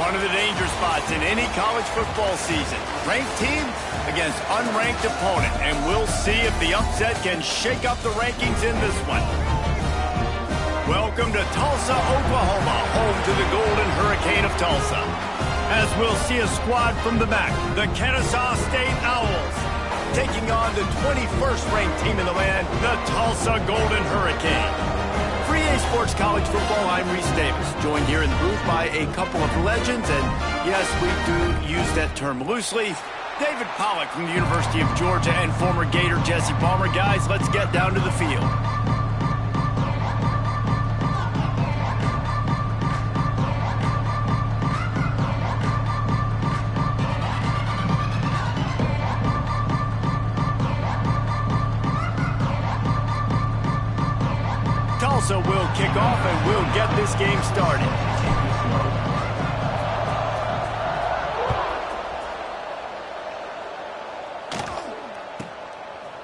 One of the danger spots in any college football season. Ranked team against unranked opponent. And we'll see if the upset can shake up the rankings in this one. Welcome to Tulsa, Oklahoma, home to the Golden Hurricane of Tulsa. As we'll see a squad from the back, the Kennesaw State Owls, taking on the 21st ranked team in the land, the Tulsa Golden Hurricane. For EA Sports College Football, I'm Reese Davis, joined here in the booth by a couple of legends, and yes, we do use that term loosely. David Pollack from the University of Georgia and former Gator Jesse Palmer. Guys, let's get down to the field. Tulsa will kick off and we'll get this game started.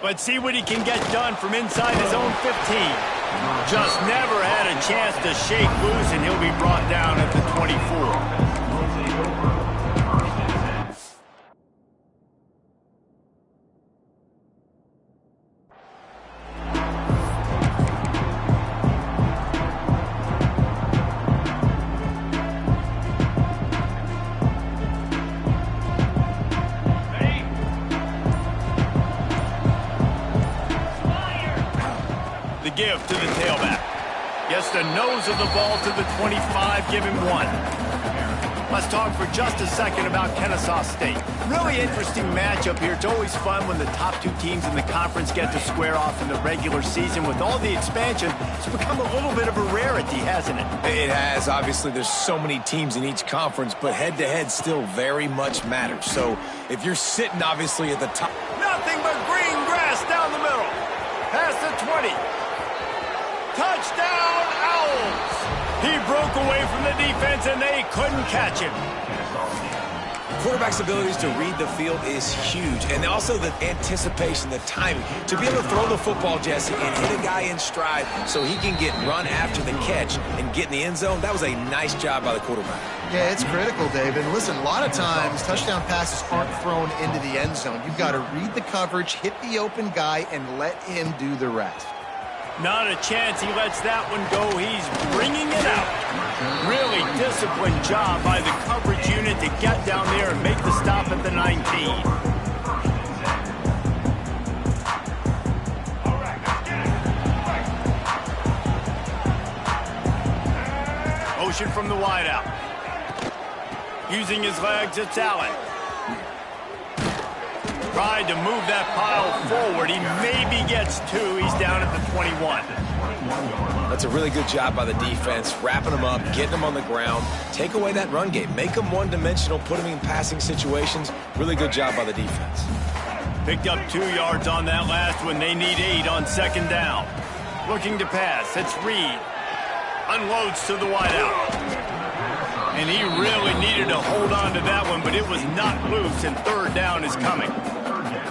Let's see what he can get done from inside his own 15. Just never had a chance to shake loose, and he'll be brought down at the 24. Give to the tailback. Gets the nose of the ball to the 25, give him one. Let's talk for just a second about Kennesaw State. Really interesting matchup here. It's always fun when the top two teams in the conference get to square off in the regular season. With all the expansion, it's become a little bit of a rarity, hasn't it? It has. Obviously, there's so many teams in each conference, but head-to-head still very much matters. So if you're sitting, obviously, at the top... Nothing but green grass down the middle. Past the 20. Touchdown, Owls! He broke away from the defense, and they couldn't catch him. Quarterback's abilities to read the field is huge, and also the anticipation, the timing. To be able to throw the football, Jesse, and hit a guy in stride so he can get run after the catch and get in the end zone, that was a nice job by the quarterback. Yeah, it's critical, David. Listen, a lot of times, touchdown passes aren't thrown into the end zone. You've got to read the coverage, hit the open guy, and let him do the rest. Not a chance he lets that one go. He's bringing it out. Really disciplined job by the coverage unit to get down there and make the stop at the 19. Motion from the wideout. Using his legs, it's Allen. Tried to move that pile forward. He maybe gets two. He's down at the 21. That's a really good job by the defense, wrapping them up, getting them on the ground. Take away that run game. Make them one-dimensional, put them in passing situations. Really good job by the defense. Picked up 2 yards on that last one. They need 8 on second down. Looking to pass. It's Reed. Unloads to the wideout. And he really needed to hold on to that one, but it was not loose, and third down is coming.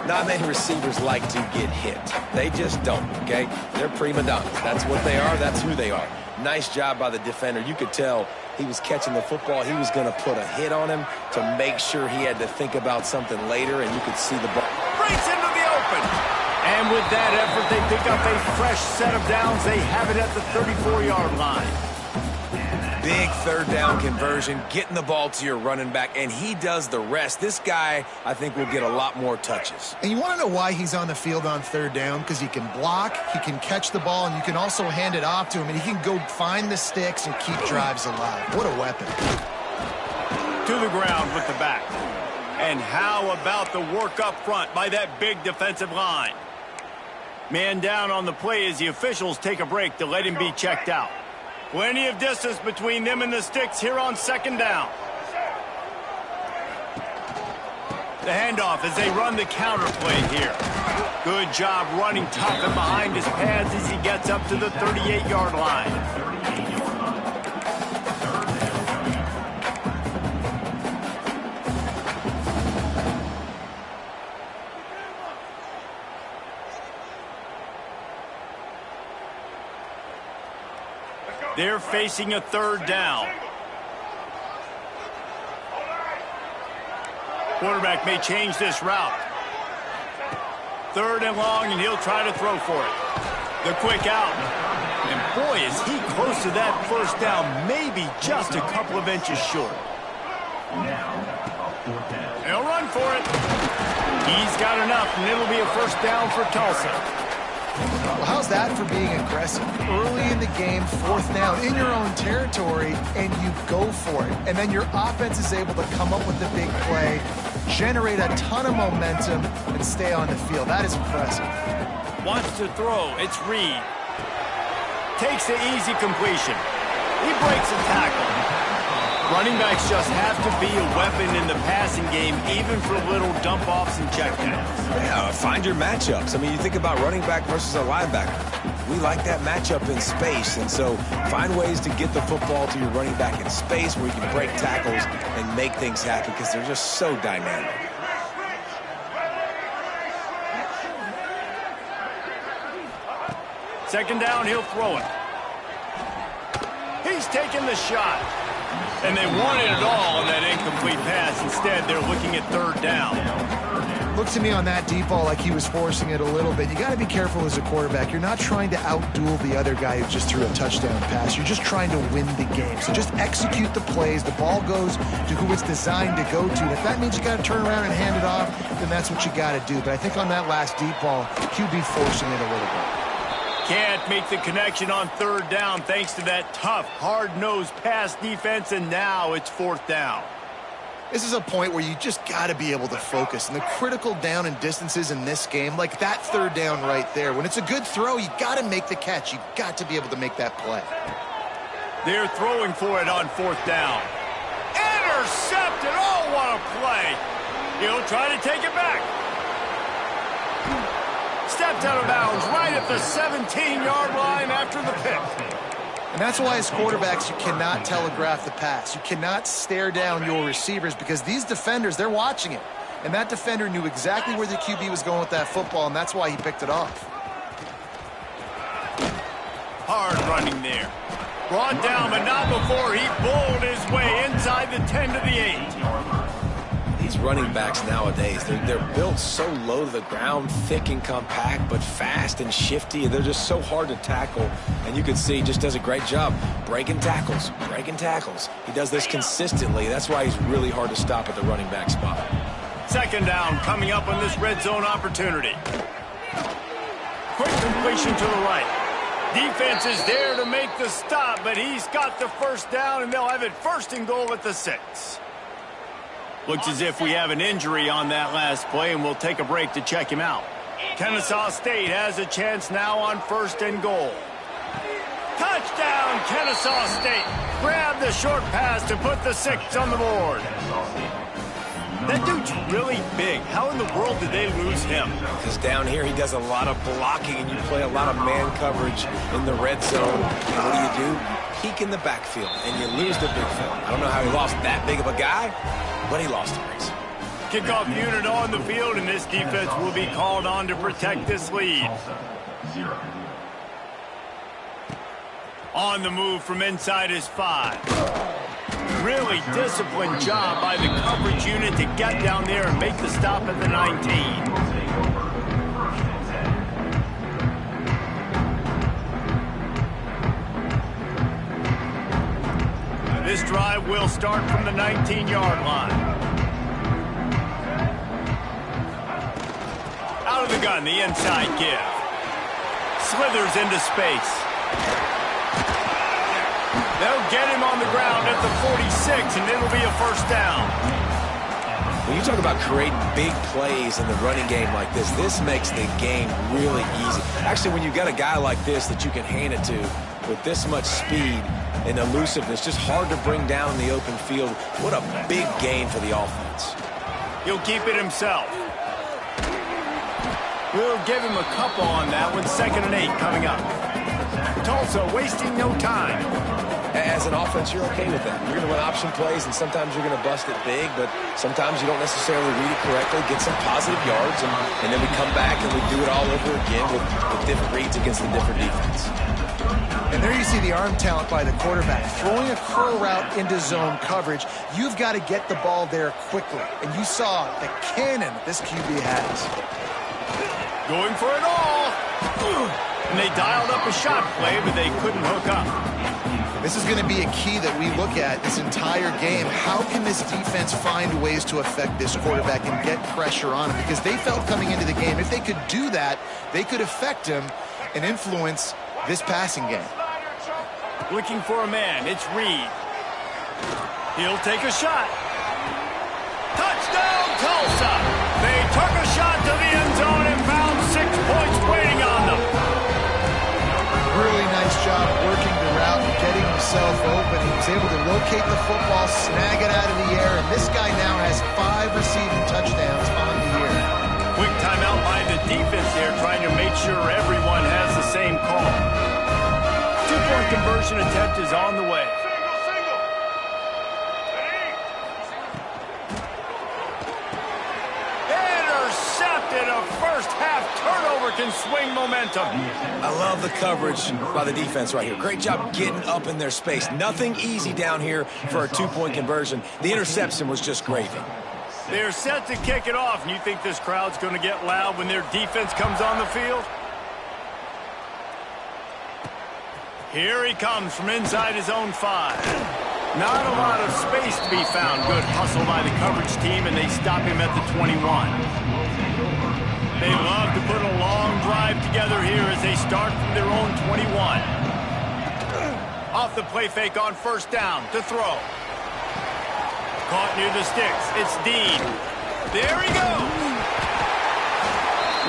Not many receivers like to get hit. They just don't, okay? They're prima donnas. That's what they are. That's who they are. Nice job by the defender. You could tell he was catching the football. He was going to put a hit on him to make sure he had to think about something later, and you could see the ball. Breaks into the open. And with that effort, they pick up a fresh set of downs. They have it at the 34-yard line. Big third down conversion, getting the ball to your running back, and he does the rest. This guy, I think, will get a lot more touches. And you want to know why he's on the field on third down? Because he can block, he can catch the ball, and you can also hand it off to him, and he can go find the sticks and keep drives alive. What a weapon. To the ground with the back. And how about the work up front by that big defensive line? Man down on the play as the officials take a break to let him be checked out. Plenty of distance between them and the sticks here on second down. The handoff as they run the counter play here. Good job running tough and behind his pads as he gets up to the 38-yard line. They're facing a third down. Quarterback may change this route. 3rd and long, and he'll try to throw for it. The quick out. And boy, is he close to that first down, maybe just a couple of inches short. He'll run for it. He's got enough, and it'll be a first down for Tulsa. Well, how's that for being aggressive? Early in the game, 4th down, in your own territory, and you go for it. And then your offense is able to come up with the big play, generate a ton of momentum, and stay on the field. That is impressive. Wants to throw. It's Reed. Takes the easy completion. He breaks a tackle. Running backs just have to be a weapon in the passing game, even for little dump-offs and checkdowns. Yeah, find your matchups. I mean, you think about running back versus a linebacker. We like that matchup in space, and so find ways to get the football to your running back in space where you can break tackles and make things happen because they're just so dynamic. Second down, he'll throw it. He's taking the shot. And they wanted it all on that incomplete pass. Instead, they're looking at 3rd down. Looks to me on that deep ball like he was forcing it a little bit. You got to be careful as a quarterback. You're not trying to outduel the other guy who just threw a touchdown pass. You're just trying to win the game. So just execute the plays. The ball goes to who it's designed to go to. And if that means you got to turn around and hand it off, then that's what you got to do. But I think on that last deep ball, QB forcing it a little bit. Can't make the connection on 3rd down thanks to that tough, hard-nosed pass defense, and now it's 4th down. This is a point where you just got to be able to focus. And the critical down and distances in this game, like that 3rd down right there, when it's a good throw, you got to make the catch. You got to be able to make that play. They're throwing for it on 4th down. Intercepted! Oh, what a play! He'll try to take it back. Stepped out of bounds right at the 17-yard line after the pick. And that's why as quarterbacks, you cannot telegraph the pass. You cannot stare down your receivers because these defenders, they're watching it. And that defender knew exactly where the QB was going with that football, and that's why he picked it off. Hard running there. Brought down, but not before he bowled his way inside the 10 to the 8. These running backs nowadays, they're built so low to the ground, thick and compact, but fast and shifty. They're just so hard to tackle. And you can see he just does a great job breaking tackles, breaking tackles. He does this consistently. That's why he's really hard to stop at the running back spot. 2nd down coming up on this red zone opportunity. Quick completion to the right. Defense is there to make the stop, but he's got the first down, and they'll have it 1st and goal at the 6. Looks as if we have an injury on that last play, and we'll take a break to check him out. Kennesaw State has a chance now on 1st and goal. Touchdown, Kennesaw State. Grab the short pass to put the 6 on the board. That dude's really big. How in the world did they lose him? Because down here he does a lot of blocking, and you play a lot of man coverage in the red zone. And what do? Peek in the backfield, and you lose the big field. I don't know how he lost that big of a guy, but he lost the race. Kickoff unit on the field, and this defense will be called on to protect this lead. On the move from inside his 5. Really disciplined job by the coverage unit to get down there and make the stop at the 19. This drive will start from the 19-yard line. Out of the gun, the inside give. Slithers into space. They'll get him on the ground at the 46, and it'll be a 1st down. When you talk about creating big plays in the running game like this makes the game really easy. Actually, when you've got a guy like this that you can hand it to with this much speed and elusiveness, just hard to bring down in the open field. What a big gain for the offense. He'll keep it himself. We'll give him a couple on that one. 2nd and 8 coming up. Tulsa wasting no time. As an offense, you're okay with that. You're going to run option plays, and sometimes you're going to bust it big, but sometimes you don't necessarily read it correctly, get some positive yards, and then we come back and we do it all over again with different reads against the different defense. And there you see the arm talent by the quarterback. Throwing a curl route into zone coverage, you've got to get the ball there quickly. And you saw the cannon this QB has. Going for it all. And they dialed up a shot play, but they couldn't hook up. This is going to be a key that we look at this entire game. How can this defense find ways to affect this quarterback and get pressure on him? Because they felt coming into the game, if they could do that, they could affect him and influence this passing game. Looking for a man. It's Reed. He'll take a shot. Touchdown, Tulsa! They took a shot to the end zone and found 6 points waiting on them. Really nice job working the route and getting himself open. He was able to locate the football, snag it out of the air, and this guy now has 5 receiving touchdowns on the year. Quick timeout by the defense there, trying to make sure everyone has the same call. 2-point conversion attempt is on the way. Intercepted. A first-half turnover can swing momentum. I love the coverage by the defense right here. Great job getting up in their space. Nothing easy down here for a 2-point conversion. The interception was just gravy. They're set to kick it off, and you think this crowd's going to get loud when their defense comes on the field? Here he comes from inside his own 5. Not a lot of space to be found. Good hustle by the coverage team, and they stop him at the 21. They love to put a long drive together here as they start from their own 21. Off the play fake on first down to throw. Caught near the sticks. It's Dean. There he goes.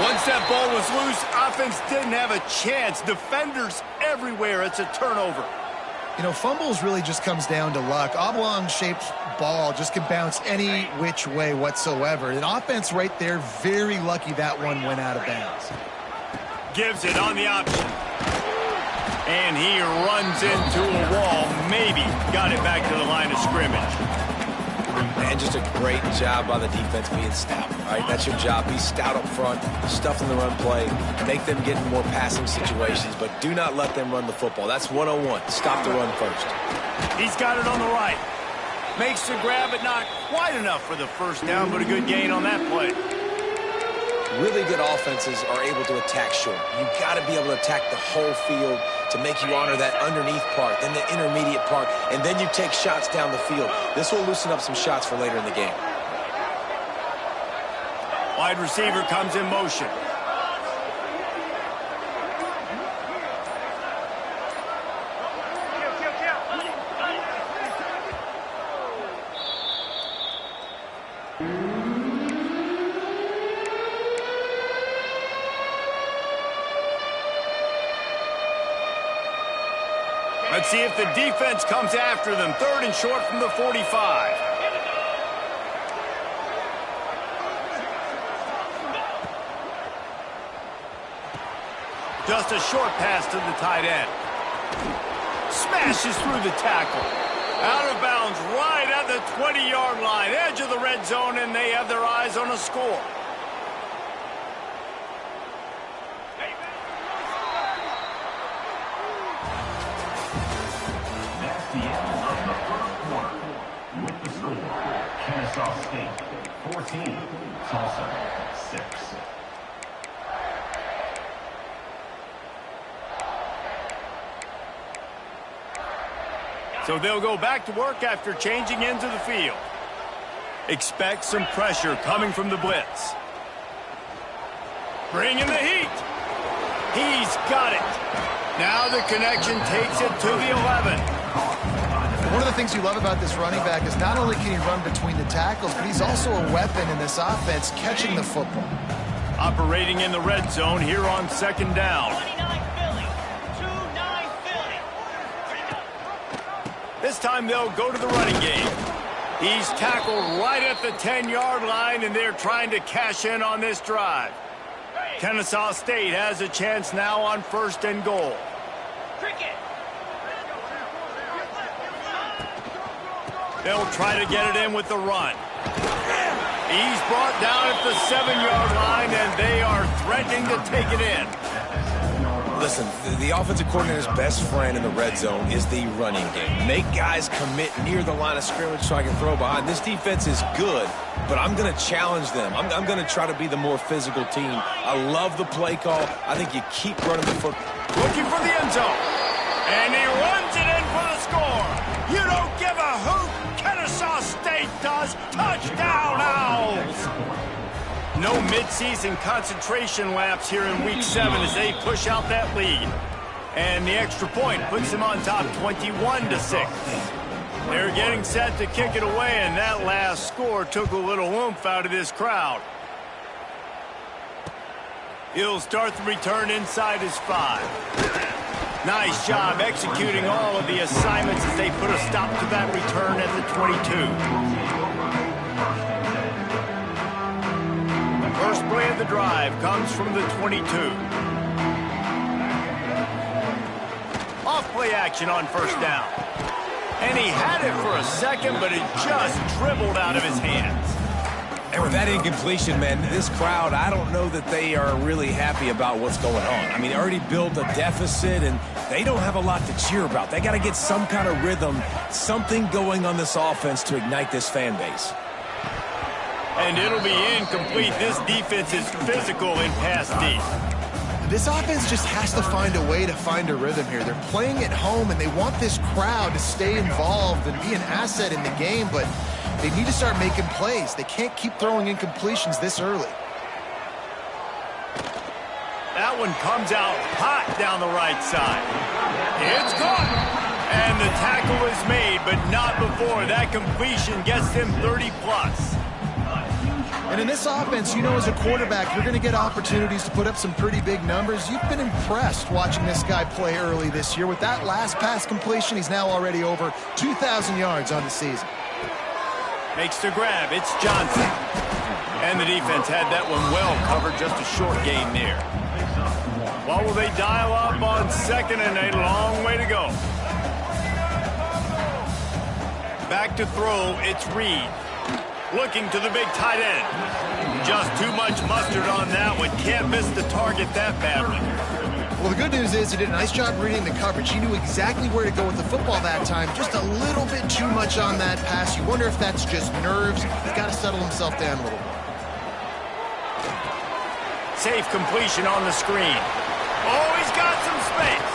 Once that ball was loose, offense didn't have a chance. Defenders everywhere. It's a turnover. You know, fumbles really just comes down to luck. Oblong-shaped ball just can bounce any which way whatsoever. An offense right there, very lucky that one went out of bounds. Gives it on the option. And he runs into a wall. Maybe got it back to the line of scrimmage. And just a great job by the defense being stout, right? That's your job. Be stout up front, stuff in the run play, make them get in more passing situations, but do not let them run the football. That's 101. Stop the run first. He's got it on the right. Makes the grab, but not quite enough for the first down, but a good gain on that play. Really good offenses are able to attack short. You've got to be able to attack the whole field to make you honor that underneath part, then the intermediate part, and then you take shots down the field. This will loosen up some shots for later in the game. Wide receiver comes in motion. Let's see if the defense comes after them. 3rd and short from the 45. Just a short pass to the tight end. Smashes through the tackle. Out of bounds right at the 20-yard line. Edge of the red zone, and they have their eyes on a score. Kennesaw State 14, Tulsa 6. So they'll go back to work after changing into the field. Expect some pressure coming from the blitz. Bringing the heat. He's got it. Now the connection takes it to the 11. One of the things you love about this running back is not only can he run between the tackles, but he's also a weapon in this offense, catching the football. Operating in the red zone here on 2nd down. 29 Philly. 2-9 Philly. This time they'll go to the running game. He's tackled right at the 10-yard line, and they're trying to cash in on this drive. Kennesaw State has a chance now on 1st and goal. Cricket. They'll try to get it in with the run. He's brought down at the 7-yard line, and they are threatening to take it in. Listen, the offensive coordinator's best friend in the red zone is the running game. Make guys commit near the line of scrimmage so I can throw behind. This defense is good, but I'm going to challenge them. I'm going to try to be the more physical team. I love the play call. I think you keep running the football. Looking for the end zone. And he runs it in for the score. You don't give a hoot. Kennesaw State does. Touchdown, Owls. No midseason concentration laps here in Week 7 as they push out that lead. And the extra point puts them on top 21-6. They're getting set to kick it away, and that last score took a little oomph out of this crowd. He'll start the return inside his 5. Nice job executing all of the assignments as they put a stop to that return at the 22. First play of the drive comes from the 22. Off play action on first down. And he had it for a second, but it just dribbled out of his hands. And with that incompletion, man, this crowd, I don't know that they are really happy about what's going on. I mean, they already built a deficit, and they don't have a lot to cheer about. They got to get some kind of rhythm, something going on this offense to ignite this fan base. And it'll be incomplete. This defense is physical in pass deep. This offense just has to find a way to find a rhythm here. They're playing at home, and they want this crowd to stay involved and be an asset in the game, but they need to start making plays. They can't keep throwing incompletions this early. That one comes out hot down the right side. It's caught. And the tackle is made, but not before that completion gets them 30+. And in this offense, you know, as a quarterback, you're going to get opportunities to put up some pretty big numbers. You've been impressed watching this guy play early this year. With that last pass completion, he's now already over 2,000 yards on the season. Makes the grab. It's Johnson. And the defense had that one well covered. Just a short gain there. What will they dial up on second and a long way to go? Back to throw. It's Reed. Looking to the big tight end. Just too much mustard on that one. Can't miss the target that badly. Well, the good news is he did a nice job reading the coverage. He knew exactly where to go with the football that time. Just a little bit too much on that pass. You wonder if that's just nerves. He's got to settle himself down a little bit. Safe completion on the screen. Oh, he's got some space.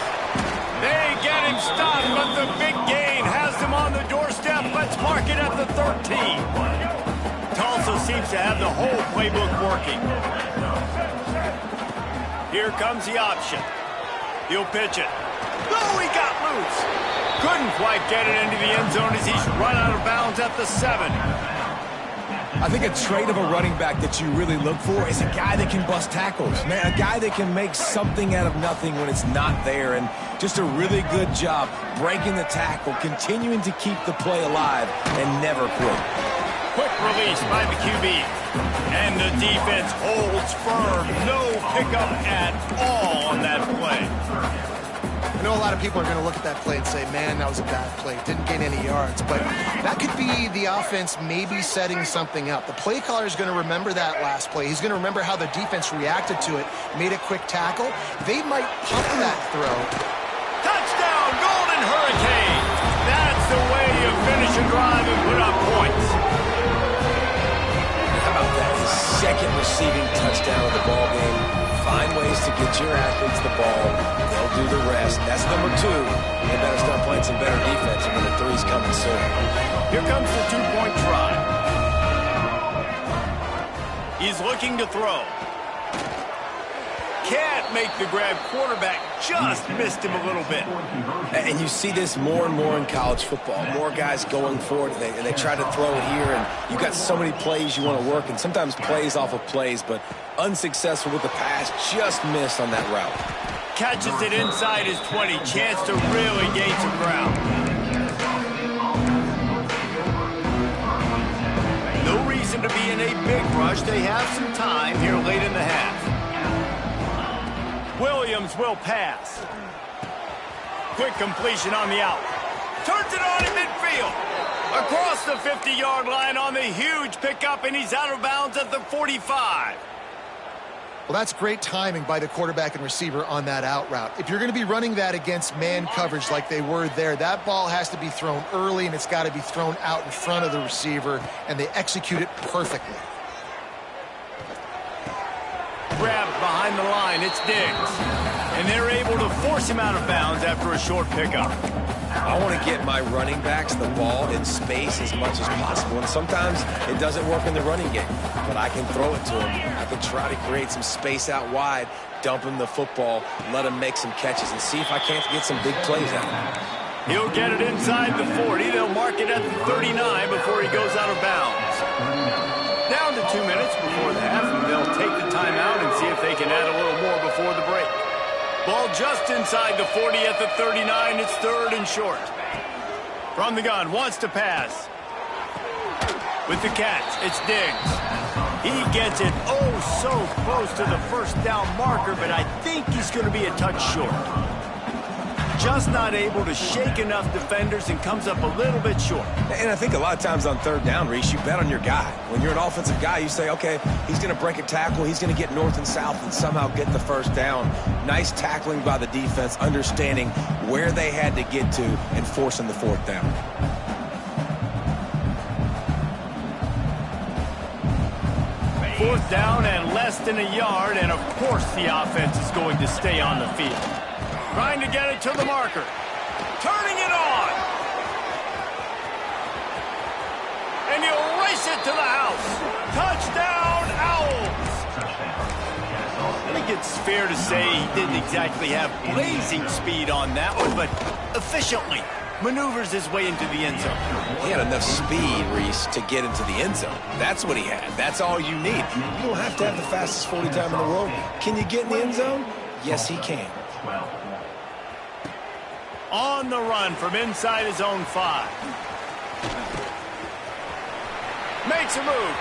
They get him stopped, but the big gain has them on the doorstep. Let's mark it at the 13. Tulsa seems to have the whole playbook working. Here comes the option. He'll pitch it. Oh, he got loose. Couldn't quite get it into the end zone as he's run out of bounds at the 7. I think a trait of a running back that you really look for is a guy that can bust tackles. Man, a guy that can make something out of nothing when it's not there. And just a really good job breaking the tackle, continuing to keep the play alive, and never quit. Quick release by the QB. And the defense holds firm. No pickup at all on that play. I know a lot of people are going to look at that play and say, man, that was a bad play. Didn't gain any yards. But that could be the offense maybe setting something up. The play caller is going to remember that last play. He's going to remember how the defense reacted to it, made a quick tackle. They might pump that throw. Touchdown, Golden Hurricane! That's the way you finish a drive and put up points. How about that? His second receiving touchdown of the ball game. Find ways to get your athletes the ball. They'll do the rest. That's number 2. They better start playing some better defense, and the 3's coming soon. Here comes the 2-point try. He's looking to throw. Can't make the grab. Quarterback just missed him a little bit. And you see this more and more in college football. More guys going for it, and they try to throw it here, and you've got so many plays you want to work, and sometimes plays off of plays, but unsuccessful with the pass, just missed on that route. Catches it inside his 20. Chance to really gain some ground. No reason to be in a big rush. They have some time here late in the half. Williams will pass. Quick completion on the out. Turns it on in midfield. Across the 50-yard line on the huge pickup, and he's out of bounds at the 45. Well, that's great timing by the quarterback and receiver on that out route. If you're going to be running that against man coverage like they were there, that ball has to be thrown early, and it's got to be thrown out in front of the receiver, and they execute it perfectly. Grabbed behind the line, it's Diggs. And they're able to force him out of bounds after a short pickup. I want to get my running backs the ball in space as much as possible, and sometimes it doesn't work in the running game, but I can throw it to him. I can try to create some space out wide, dump him the football, let him make some catches, and see if I can't get some big plays out of him. He'll get it inside the 40. They'll mark it at the 39 before he goes out of bounds. Down to 2 minutes before the half, and they'll take the timeout and see if they can add a little more before the break. Ball just inside the 40 at the 39. It's third and short. From the gun, wants to pass. With the catch, it's Diggs. He gets it oh so close to the first down marker, but I think he's going to be a touch short. Just not able to shake enough defenders and comes up a little bit short. And I think a lot of times on third down, Reese, you bet on your guy. When you're an offensive guy, you say, okay, he's going to break a tackle, he's going to get north and south and somehow get the first down. Nice tackling by the defense, understanding where they had to get to and forcing the fourth down. Fourth down and less than a yard, and of course the offense is going to stay on the field. Trying to get it to the marker. Turning it on. And he'll race it to the house. Touchdown, Owls. I think it's fair to say he didn't exactly have blazing speed on that one, but efficiently maneuvers his way into the end zone. He had enough speed, Reese, to get into the end zone. That's what he had. That's all you need. You don't have to have the fastest 40 time in the world. Can you get in the end zone? Yes, he can. On the run from inside his own 5. Makes a move.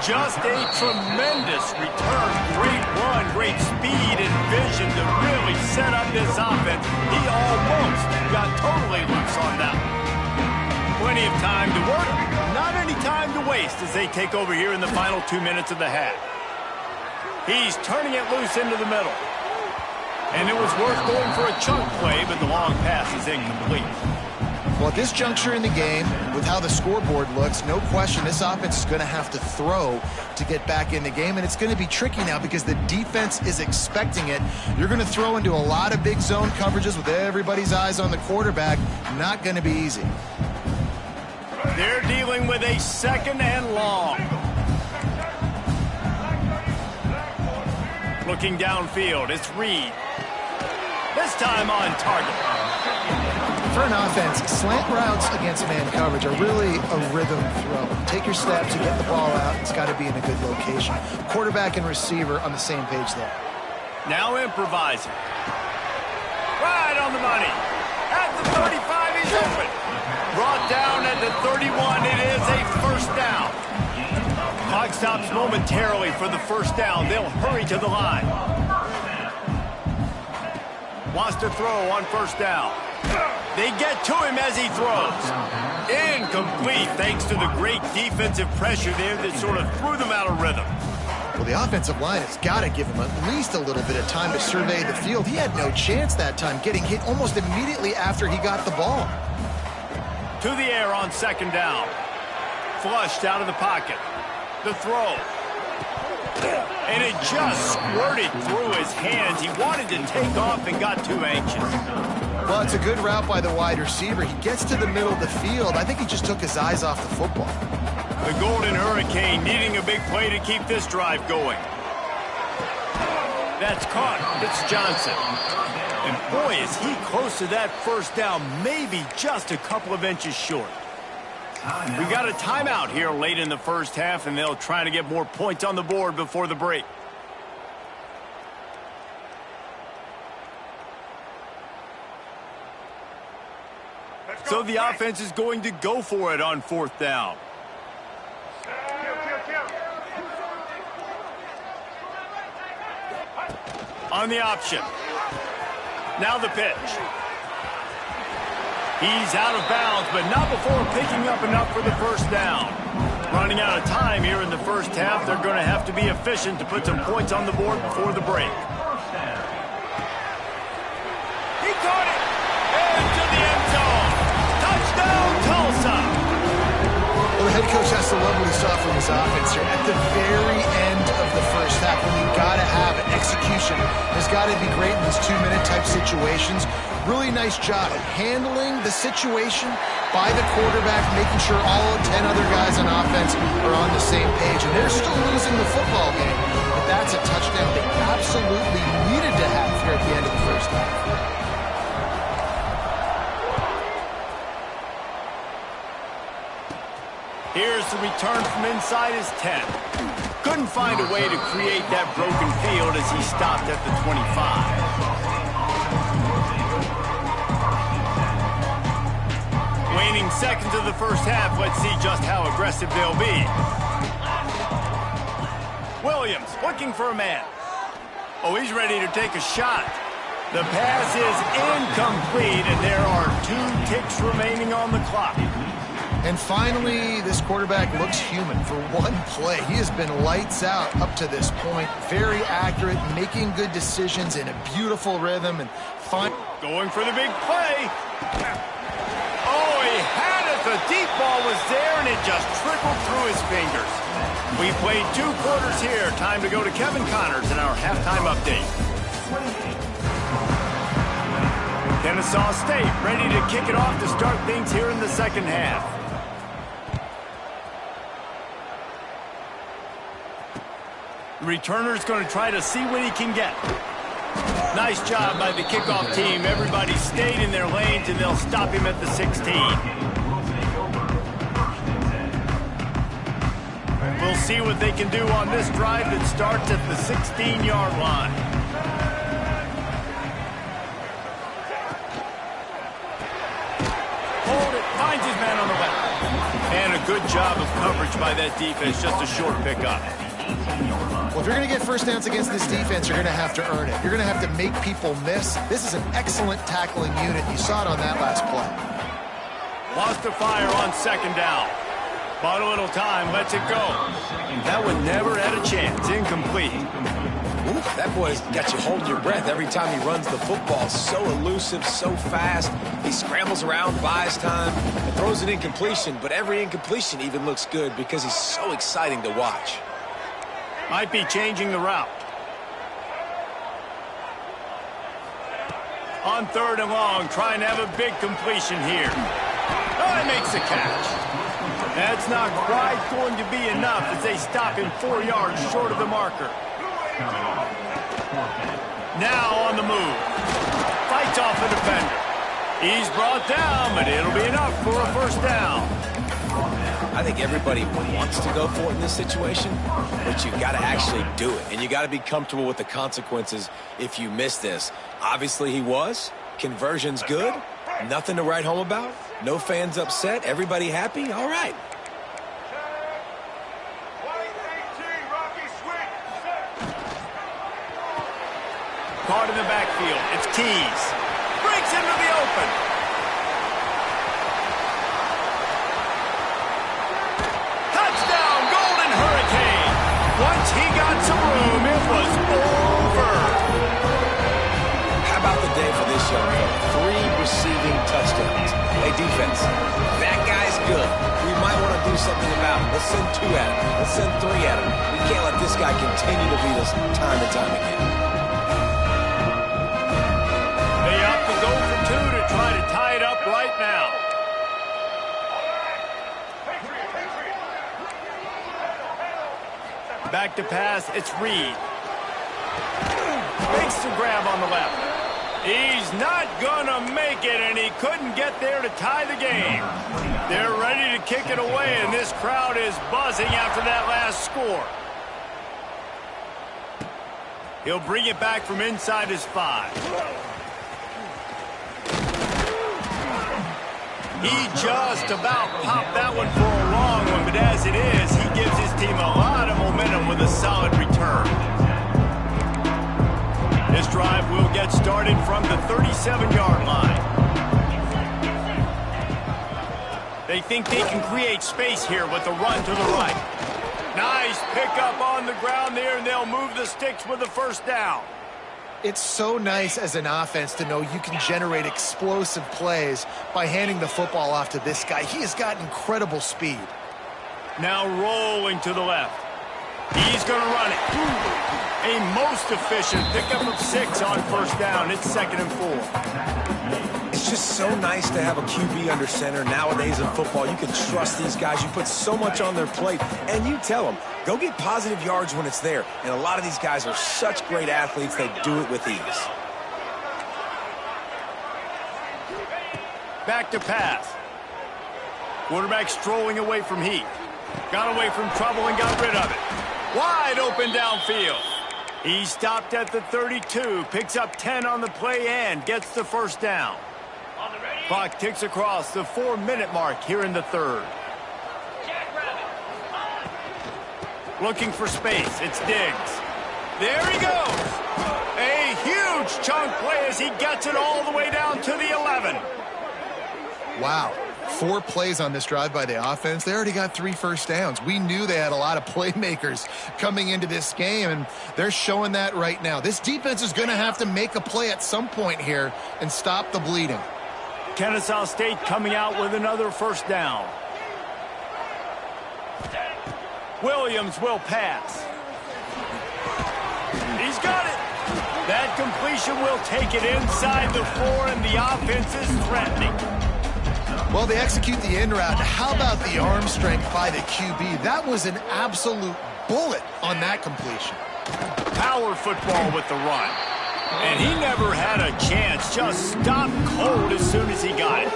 Just a tremendous return. Great run, great speed and vision to really set up this offense. He almost got totally loose on that one. Plenty of time to work. Not any time to waste as they take over here in the final 2 minutes of the half. He's turning it loose into the middle. And it was worth going for a chunk play, but the long pass is incomplete. Well, at this juncture in the game, with how the scoreboard looks, no question this offense is going to have to throw to get back in the game, and it's going to be tricky now because the defense is expecting it. You're going to throw into a lot of big zone coverages with everybody's eyes on the quarterback. Not going to be easy. They're dealing with a second and long. Looking downfield, it's Reed. This time on target. For an offense, slant routes against man coverage are really a rhythm throw. Take your steps, you get the ball out, it's got to be in a good location. Quarterback and receiver on the same page there. Now improvising. Right on the money. At the 35, he's open. Brought down at the 31, it is a first down. Clock stops momentarily for the first down. They'll hurry to the line. Wants to throw on first down. They get to him as he throws. Incomplete thanks to the great defensive pressure there that sort of threw them out of rhythm. Well, the offensive line has got to give him at least a little bit of time to survey the field. He had no chance that time, getting hit almost immediately after he got the ball. To the air on second down. Flushed out of the pocket. The throw. And it just squirted through his hands. He wanted to take off and got too anxious. Well, it's a good route by the wide receiver. He gets to the middle of the field. I think he just took his eyes off the football. The Golden Hurricane needing a big play to keep this drive going. That's caught. It's Johnson. And boy, is he close to that first down, maybe just a couple of inches short. We got a timeout here late in the first half, and they'll try to get more points on the board before the break. So the offense is going to go for it on fourth down. On the option. Now the pitch. He's out of bounds, but not before picking up enough for the first down. Running out of time here in the first half, they're going to have to be efficient to put some points on the board before the break. He caught it! Into the end zone! Touchdown, Tulsa! Well, the head coach has to love what he saw from his offense here. At the very end of the first half, when you've got to have it, execution has got to be great in these 2-minute type situations. Really nice job at handling the situation by the quarterback, making sure all 10 other guys on offense are on the same page. And they're still losing the football game, but that's a touchdown they absolutely needed to have here at the end of the first half. Here's the return from inside his 10. Couldn't find a way to create that broken field as he stopped at the 25. Waning seconds of the first half, let's see just how aggressive they'll be. Williams looking for a man. Oh, he's ready to take a shot. The pass is incomplete, and there are 2 ticks remaining on the clock. And finally, this quarterback looks human for one play. He has been lights out up to this point. Very accurate, making good decisions in a beautiful rhythm. And going for the big play. Oh, he had it. The deep ball was there, and it just trickled through his fingers. We played 2 quarters here. Time to go to Kevin Connors in our halftime update. Kennesaw State ready to kick it off to start things here in the second half. The returner's going to try to see what he can get. Nice job by the kickoff team. Everybody stayed in their lanes, and they'll stop him at the 16. We'll see what they can do on this drive that starts at the 16-yard line. Hold it, finds his man on the left. And a good job of coverage by that defense, just a short pickup. Well, if you're going to get first downs against this defense, you're going to have to earn it. You're going to have to make people miss. This is an excellent tackling unit. You saw it on that last play. Lost the fire on second down. Bought a little time, lets it go. That one never had a chance. Incomplete. Ooh, that boy's got you holding your breath every time he runs the football. So elusive, so fast. He scrambles around, buys time, and throws an incompletion. But every incompletion even looks good because he's so exciting to watch. Might be changing the route. On 3rd and long, trying to have a big completion here. Oh, he makes the catch. That's not quite going to be enough as they stop him 4 yards short of the marker. Now on the move. Fights off the defender. He's brought down, but it'll be enough for a first down. I think everybody wants to go for it in this situation, but you got to actually do it, and you got to be comfortable with the consequences if you miss this. Obviously, he was. Conversion's good. Nothing to write home about. No fans upset. Everybody happy. All right. Caught in the backfield. It's Keys. Breaks into the open. Touchdown, Golden Hurricane. Once he got some room, it was over. How about the day for this young man? 3 receiving touchdowns. Hey, defense, that guy's good. We might want to do something about him. Let's send 2 at him. Let's send 3 at him. We can't let this guy continue to beat us time and time again. They opt to go for 2 to try to tie it up right now. Back to pass, it's Reed. Makes the grab on the left. He's not gonna make it, and he couldn't get there to tie the game. They're ready to kick it away, and this crowd is buzzing after that last score. He'll bring it back from inside his 5. He just about popped that one for a long one, but as it is, he gives his team a lot of momentum with a solid return. This drive will get started from the 37-yard line. They think they can create space here with the run to the right. Nice pickup on the ground there, and they'll move the sticks with the first down. It's so nice as an offense to know you can generate explosive plays by handing the football off to this guy. He has got incredible speed. Now rolling to the left. He's going to run it. A most efficient pickup of 6 on first down. It's 2nd and 4. It's just so nice to have a QB under center. Nowadays in football, you can trust these guys. You put so much on their plate, and you tell them, go get positive yards when it's there. And a lot of these guys are such great athletes, they do it with ease. Back to pass. Quarterback strolling away from heat. Got away from trouble and got rid of it. Wide open downfield. He stopped at the 32, picks up 10 on the play and gets the first down. Clock ticks across the 4-minute mark here in the third. Looking for space. It's Diggs. There he goes. A huge chunk play as he gets it all the way down to the 11. Wow. 4 plays on this drive by the offense. They already got 3 first downs. We knew they had a lot of playmakers coming into this game, and they're showing that right now. This defense is going to have to make a play at some point here and stop the bleeding. Kennesaw State coming out with another first down. Williams will pass. He's got it. That completion will take it inside the 4, and the offense is threatening. Well, they execute the in route. How about the arm strength by the QB? That was an absolute bullet on that completion. Power football with the run. And he never had a chance. Just stopped cold as soon as he got it.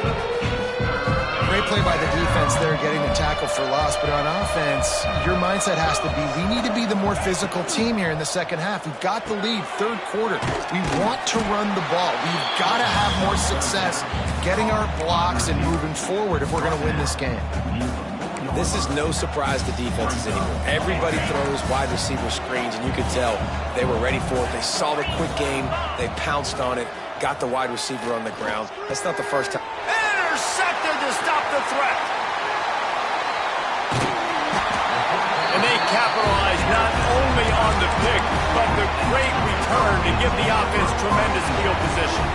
Great play by the defense there, getting the tackle for loss. But on offense, your mindset has to be, we need to be the more physical team here in the second half. We've got the lead, third quarter. We want to run the ball. We've got to have more success getting our blocks and moving forward if we're going to win this game. This is no surprise to defenses anymore. Everybody throws wide receiver screens, and you could tell they were ready for it. They saw the quick game. They pounced on it, got the wide receiver on the ground. That's not the first time. Intercepted to stop the threat. And they capitalize not only on the pick, but the great return to give the offense tremendous field position.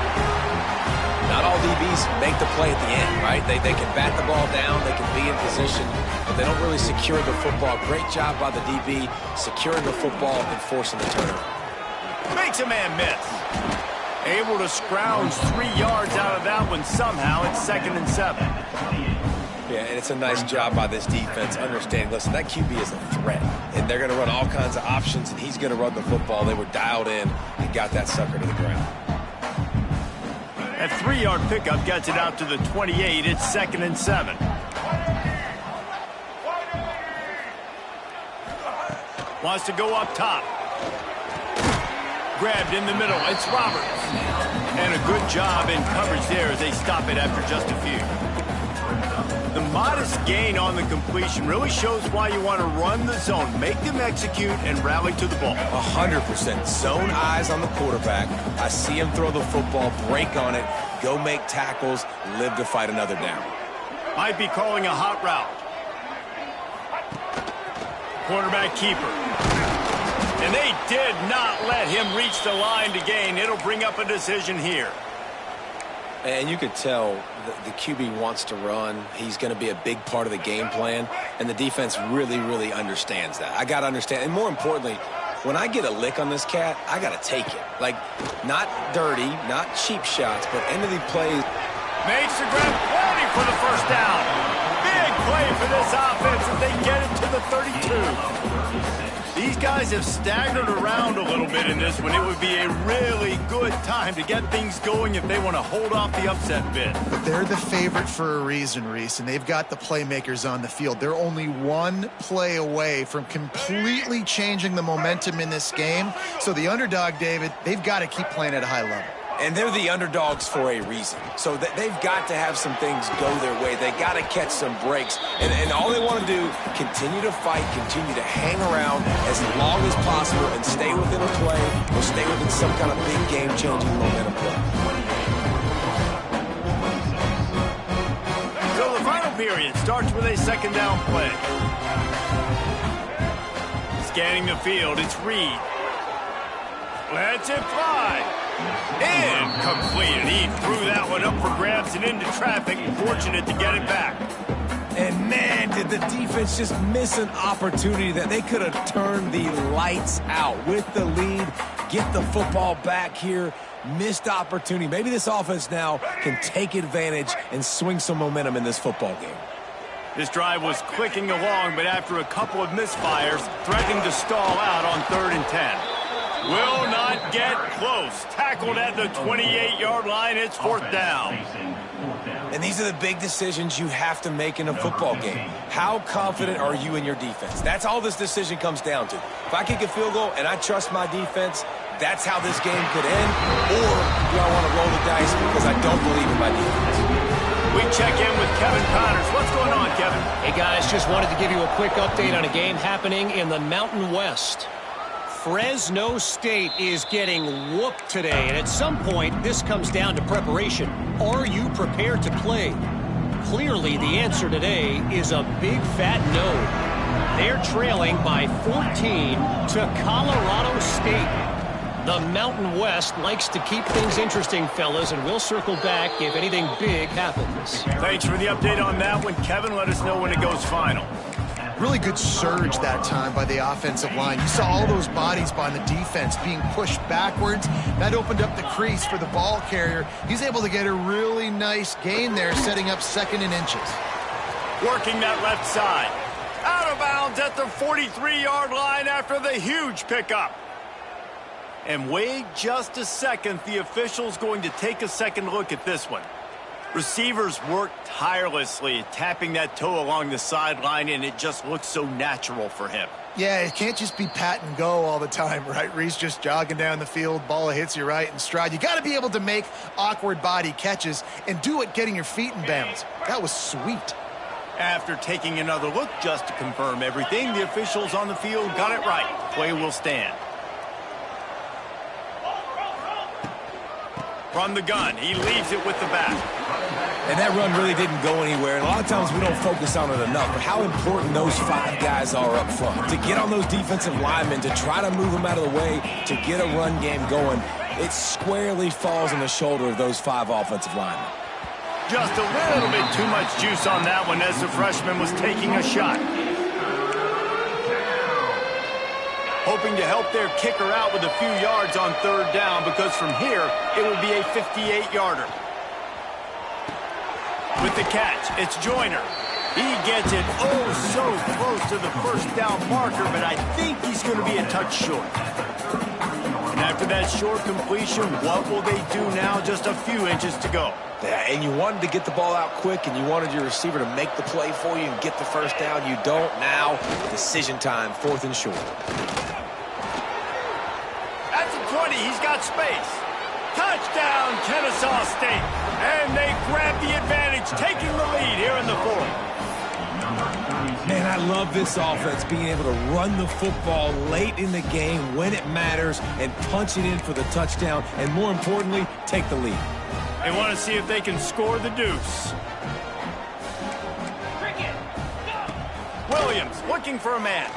Not all DBs make the play at the end, right? They can bat the ball down, they can be in position, but they don't really secure the football. Great job by the DB securing the football and forcing the turnover. Makes a man miss. Able to scrounge 3 yards out of that one somehow. It's 2nd and 7. Yeah, and it's a nice job by this defense understanding, listen, that QB is a threat, and they're going to run all kinds of options, and he's going to run the football. They were dialed in and got that sucker to the ground. That 3-yard pickup gets it out to the 28. It's 2nd and 7. Wants to go up top. Grabbed in the middle. It's Roberts. And a good job in coverage there as they stop it after just a few. The modest gain on the completion really shows why you want to run the zone. Make them execute and rally to the ball. 100%. Zone eyes on the quarterback. I see him throw the football, break on it, go make tackles, live to fight another down. Might be calling a hot route. Quarterback keeper. And they did not let him reach the line to gain. It'll bring up a decision here. And you could tell the QB wants to run. He's going to be a big part of the game plan. And the defense really, really understands that. I got to understand. And more importantly, when I get a lick on this cat, I got to take it. Like, not dirty, not cheap shots, but end of the plays. Makes the grab plenty for the first down. Big play for this offense as they get it to the 32. These guys have staggered around a little bit in this one. It would be a really good time to get things going if they want to hold off the upset bid. But they're the favorite for a reason, Reese, and they've got the playmakers on the field. They're only one play away from completely changing the momentum in this game. So the underdog, David, they've got to keep playing at a high level. And they're the underdogs for a reason. So they've got to have some things go their way. They got to catch some breaks. And all they want to do, continue to fight, continue to hang around as long as possible and stay within a play or stay within some kind of big game-changing momentum play. So the final period period starts with a second down play. Scanning the field, it's Reed. Lets it fly. Incomplete. He threw that one up for grabs and into traffic. Fortunate to get it back. And man, did the defense just miss an opportunity that they could have turned the lights out with the lead. Get the football back here. Missed opportunity. Maybe this offense now can take advantage and swing some momentum in this football game. This drive was clicking along, but after a couple of misfires, threatening to stall out on 3rd and 10. Will not get close. Tackled at the 28-yard line. It's 4th down. And these are the big decisions you have to make in a football game. How confident are you in your defense? That's all this decision comes down to. If I kick a field goal and I trust my defense, that's how this game could end. Or do I want to roll the dice because I don't believe in my defense? We check in with Kevin Connors. What's going on, Kevin? Hey, guys, just wanted to give you a quick update on a game happening in the Mountain West. Fresno State is getting whooped today, and at some point, this comes down to preparation. Are you prepared to play? Clearly, the answer today is a big fat no. They're trailing by 14 to Colorado State. The Mountain West likes to keep things interesting, fellas, and we'll circle back if anything big happens. Thanks for the update on that one, Kevin. Let us know when it goes final. Really good surge that time by the offensive line. You saw all those bodies by the defense being pushed backwards. That opened up the crease for the ball carrier. He's able to get a really nice gain there, setting up 2nd and inches. Working that left side. Out of bounds at the 43-yard line after the huge pickup. And wait just a second. The official's going to take a second look at this one. Receivers work tirelessly, tapping that toe along the sideline, and it just looks so natural for him. Yeah, it can't just be pat and go all the time, right? Reese just jogging down the field, ball hits you right in stride. You got to be able to make awkward body catches and do it getting your feet in bounds. That was sweet. After taking another look just to confirm everything, the officials on the field got it right. Play will stand. From the gun, he leaves it with the back. And that run really didn't go anywhere. And a lot of times we don't focus on it enough, but how important those 5 guys are up front. To get on those defensive linemen, to try to move them out of the way, to get a run game going, it squarely falls on the shoulder of those 5 offensive linemen. Just a little bit too much juice on that one as the freshman was taking a shot. Hoping to help their kicker out with a few yards on 3rd down, because from here, it will be a 58-yarder. With the catch, it's Joyner. He gets it so close to the 1st down marker, but I think he's going to be a touch short. And after that short completion, what will they do now? Just a few inches to go. Yeah, and you wanted to get the ball out quick, and you wanted your receiver to make the play for you and get the 1st down. You don't now. Decision time, 4th and short. At the 20, he's got space. Touchdown, Kennesaw State. And they grab the advantage, taking the lead here in the 4th. Man, I love this offense, being able to run the football late in the game when it matters and punch it in for the touchdown, and more importantly, take the lead. They want to see if they can score the deuce. Williams looking for a man.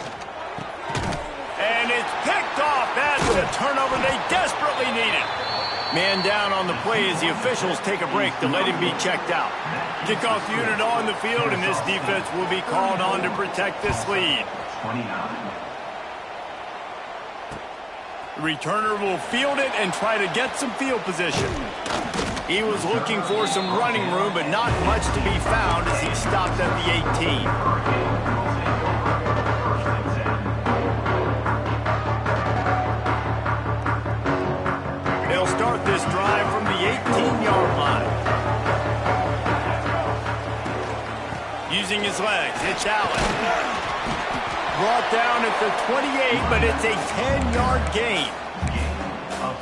And it's picked off. That's the turnover they desperately needed. Man down on the play as the officials take a break to let him be checked out. Kickoff unit on the field, and this defense will be called on to protect this lead. 29. The returner will field it and try to get some field position. He was looking for some running room, but not much to be found as he stopped at the 18. They'll start this drive from the 18-yard line. Using his legs, it's Allen. Brought down at the 28, but it's a 10-yard gain.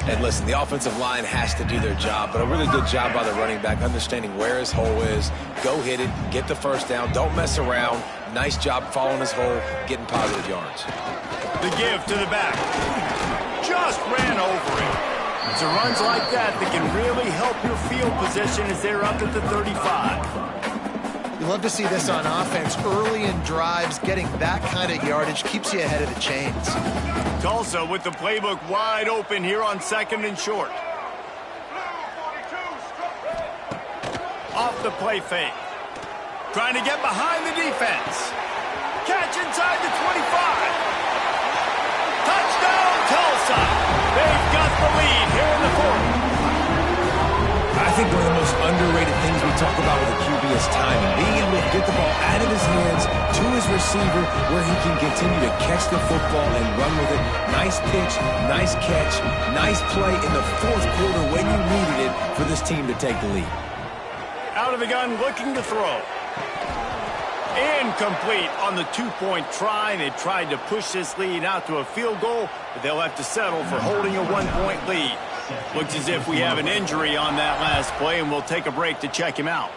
And listen, the offensive line has to do their job, but a really good job by the running back, understanding where his hole is. Go hit it, get the 1st down, don't mess around. Nice job following his hole, getting positive yards. The give to the back. Just ran over him. It's runs like that that can really help your field position as they're up at the 35. You love to see this on offense. Early in drives, getting that kind of yardage keeps you ahead of the chains. Tulsa with the playbook wide open here on 2nd and short. Off the play fake. Trying to get behind the defense. Catch inside the 25. Touchdown, Tulsa. They've got the lead here in the 4th. I think one of the most underrated things we talk about with a QB is timing. Being able to get the ball out of his hands to his receiver where he can continue to catch the football and run with it. Nice pitch, nice catch, nice play in the 4th quarter when you needed it for this team to take the lead. Out of the gun, looking to throw. Incomplete on the 2-point try. They tried to push this lead out to a field goal, but they'll have to settle for holding a 1-point lead. Looks as if we have an injury on that last play, and we'll take a break to check him out.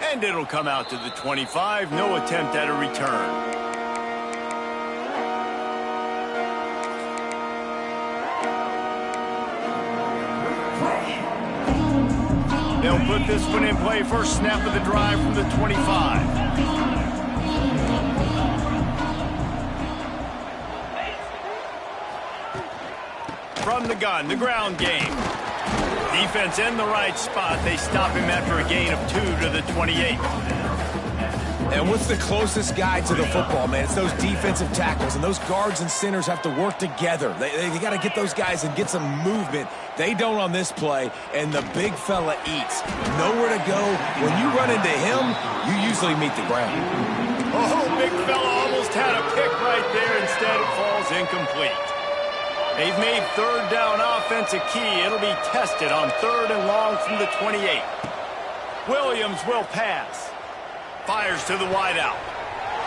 And it'll come out to the 25. No attempt at a return. They'll put this one in play. First snap of the drive from the 25. From the gun, the ground game. Defense in the right spot. They stop him after a gain of 2 to the 28. And what's the closest guy to the football, man? It's those defensive tackles, and those guards and centers have to work together. They got to get those guys and get some movement. They don't on this play, and the big fella eats. Nowhere to go. When you run into him, you usually meet the ground. Oh, big fella almost had a pick right there. Instead, it falls incomplete. They've made 3rd down offense a key. It'll be tested on 3rd and long from the 28. Williams will pass. Fires to the wideout.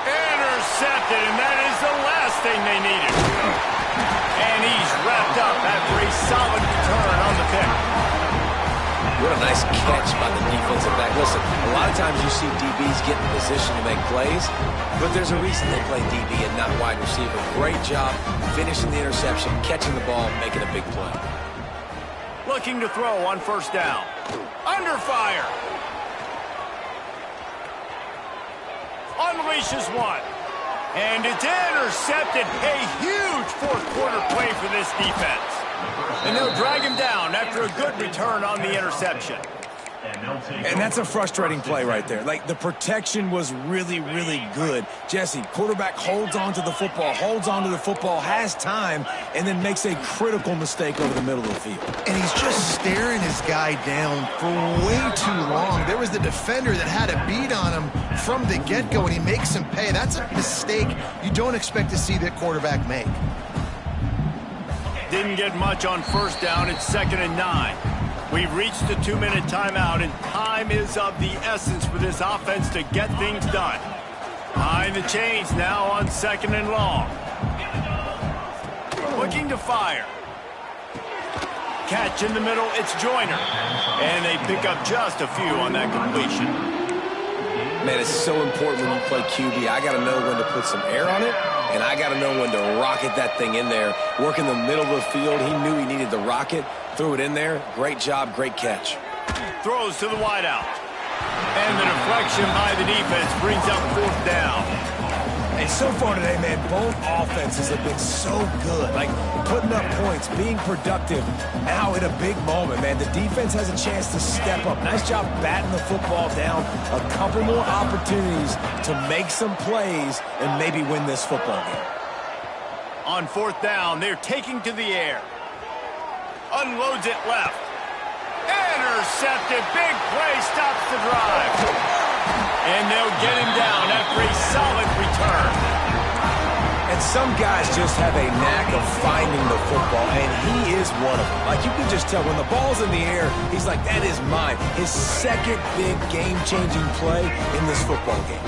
Intercepted, and that is the last thing they needed. And he's wrapped up after a solid return on the pick. What a nice catch by the defensive back. Listen, a lot of times you see DBs get in position to make plays, but there's a reason they play DB and not wide receiver. Great job finishing the interception, catching the ball, making a big play. Looking to throw on 1st down. Under fire. Unleashes one. And it's intercepted. A huge 4th quarter play for this defense. And they'll drag him down after a good return on the interception. And that's a frustrating play right there. Like, the protection was really, really good. Jesse, quarterback holds on to the football, has time, and then makes a critical mistake over the middle of the field. And he's just staring his guy down for way too long. There was the defender that had a beat on him from the get-go, and he makes him pay. That's a mistake you don't expect to see that quarterback make. Didn't get much on 1st down. It's 2nd and 9. We've reached the 2-minute timeout, and time is of the essence for this offense to get things done. Behind the chains now on 2nd and long. Looking to fire. Catch in the middle, it's Joyner. And they pick up just a few on that completion. Man, it's so important when you play QB. I got to know when to put some air on it, and I got to know when to rocket that thing in there. Work in the middle of the field. He knew he needed the rocket. Threw it in there. Great job, great catch. Throws to the wideout. And the deflection by the defense brings up 4th down. And so far today, man, both offenses have been so good. Like, putting up points, being productive. Now, in a big moment, man, the defense has a chance to step up. Nice job batting the football down. A couple more opportunities to make some plays and maybe win this football game. On 4th down, they're taking to the air. Unloads it left. Intercepted. Big play stops the drive. And they'll get him down after a solid return. And some guys just have a knack of finding the football, and he is one of them. Like, you can just tell when the ball's in the air, he's like, that is mine. His 2nd big game-changing play in this football game.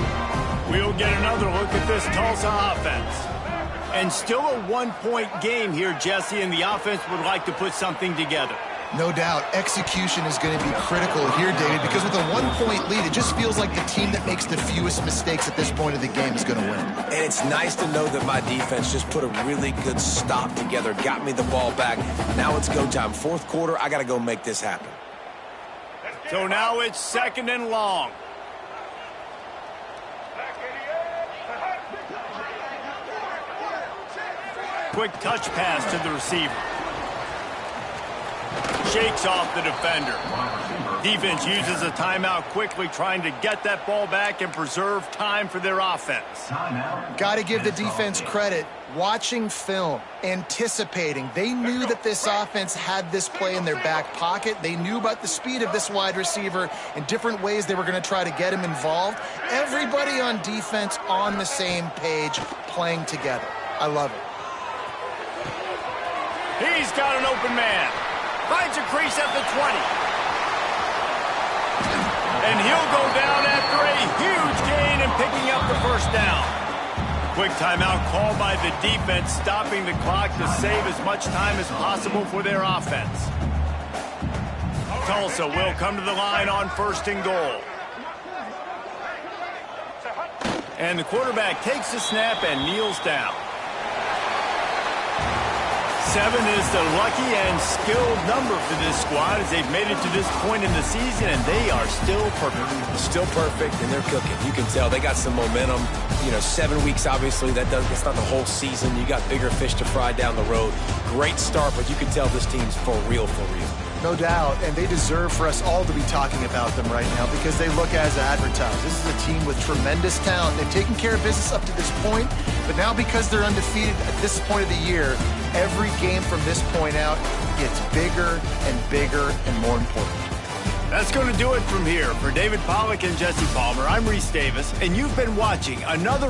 We'll get another look at this Tulsa offense. And still a 1-point game here, Jesse, and the offense would like to put something together. No doubt, execution is going to be critical here, David, because with a 1-point lead, it just feels like the team that makes the fewest mistakes at this point of the game is going to win. And it's nice to know that my defense just put a really good stop together, got me the ball back. Now it's go time. 4th quarter, I got to go make this happen. So now it's 2nd and long. quick touch pass to the receiver. Shakes off the defender. Defense uses a timeout quickly, trying to get that ball back and preserve time for their offense. Got to give the defense credit. Watching film, anticipating. They knew that this offense had this play in their back pocket. They knew about the speed of this wide receiver and different ways they were going to try to get him involved. Everybody on defense on the same page, playing together. I love it. He's got an open man. Finds a crease at the 20. And he'll go down after a huge gain and picking up the first down. Quick timeout called by the defense, stopping the clock to save as much time as possible for their offense. Tulsa will come to the line on 1st and goal. And the quarterback takes the snap and kneels down. 7 is the lucky and skilled number for this squad as they've made it to this point in the season, and they are still perfect. Still perfect, and they're cooking. You can tell they got some momentum. 7 weeks, obviously, that's not the whole season. You got bigger fish to fry down the road. Great start, but you can tell this team's for real, for real. No doubt, and they deserve for us all to be talking about them right now because they look as advertised. This is a team with tremendous talent. They've taken care of business up to this point, but now because they're undefeated at this point of the year, every game from this point out gets bigger and bigger and more important. That's going to do it from here. For David Pollack and Jesse Palmer, I'm Reese Davis, and you've been watching another